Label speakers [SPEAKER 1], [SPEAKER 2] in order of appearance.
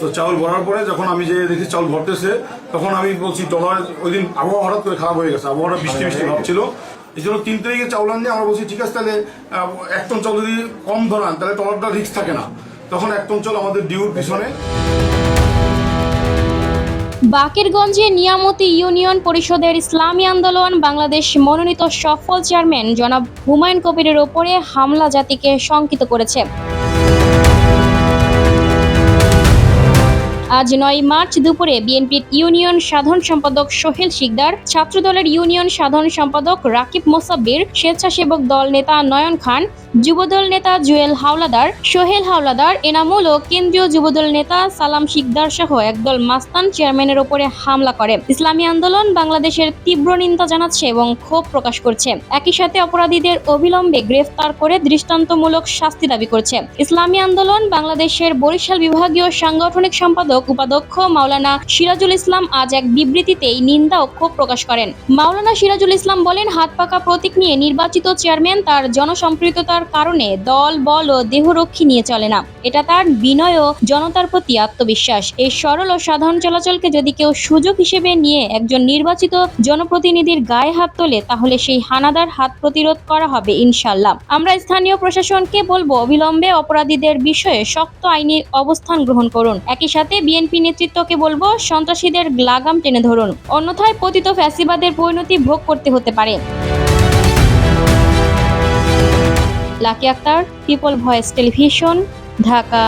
[SPEAKER 1] তো চাউল ভরার পরে যখন আমি যে দেখি চাউল ভরতেছে, তখন আমি বলছি টলার, ওই দিন আবহাওয়া হঠাৎ করে খারাপ হয়ে গেছে, আবহাওয়াটা বৃষ্টি বৃষ্টি ভাব ছিল, এই জন্য 3 তারিখে চাউল আনলে আমরা বলছি ঠিক আছে, তাহলে 1 টন চাউল যদি কম ধরান তাহলে টলারটা রিস্ক থাকে না, তখন 1 টন চাউল আমাদের ডিউর পিছনে।
[SPEAKER 2] বাকেরগঞ্জে নিয়ামতি ইউনিয়ন পরিষদের ইসলামী আন্দোলন বাংলাদেশ মনোনীত সফল চেয়ারম্যান জনাব হুমায়ুন কবিরের ওপরে হামলা জাতিকে শঙ্কিত করেছে। আজ 9 মার্চ দুপুরে বিএনপির ইউনিয়ন সাধারণ সম্পাদক সোহেল শিকদার, ছাত্রদলের ইউনিয়ন সাধারণ সম্পাদক রাকিব মোসাব্বির, স্বেচ্ছাসেবক দল নেতা নয়ন খান, যুবদল নেতা জুয়েল হাওলাদার, সোহেল হাওলাদার, এনামুল ও কেন্দ্রীয় যুবদল নেতা সালাম শিকদার সহ একদল মাস্তান চেয়ারম্যানের ওপরে হামলা করে। ইসলামী আন্দোলন বাংলাদেশের তীব্র নিন্দা জানাচ্ছে এবং ক্ষোভ প্রকাশ করছে। একই সাথে অপরাধীদের অবিলম্বে গ্রেফতার করে দৃষ্টান্তমূলক শাস্তি দাবি করছে। ইসলামী আন্দোলন বাংলাদেশের বরিশাল বিভাগীয় সাংগঠনিক সম্পাদক উপাধ্যক্ষ মাওলানা সিরাজুল ইসলাম আজ এক বিবৃতিতেই নিন্দা ও ক্ষোভ প্রকাশ করেন। মাওলানা সিরাজুল ইসলাম বলেন, হাত পাকা প্রতীক নিয়ে নির্বাচিত চেয়ারম্যান তার জনসম্পৃক্ততার কারণে দল বল ও দেহরক্ষী নিয়ে চলে না। এটা তার বিনয় ও জনতার প্রতি আত্মবিশ্বাস। এই সরল ও সাধারণ চলাচলকে যদি কেউ সুযোগ হিসেবে নিয়ে একজন নির্বাচিত জনপ্রতিনিধির গায়ে হাত তোলে, তাহলে সেই হানাদার হাত প্রতিরোধ করা হবে ইনশাআল্লাহ। আমরা স্থানীয় প্রশাসনকে বলবো, অবিলম্বে অপরাধীদের বিষয়ে শক্ত আইনি অবস্থান গ্রহণ করুন। একই সাথে বিএনপি নেতৃত্বকে বলবো, সন্ত্রাসীদের লাগাম টেনে ধরুন, অন্যথায় পতিত ফ্যাসিবাদের পরিণতি ভোগ করতে হতে পারে। Lucky Akter, people voice television, Dhaka.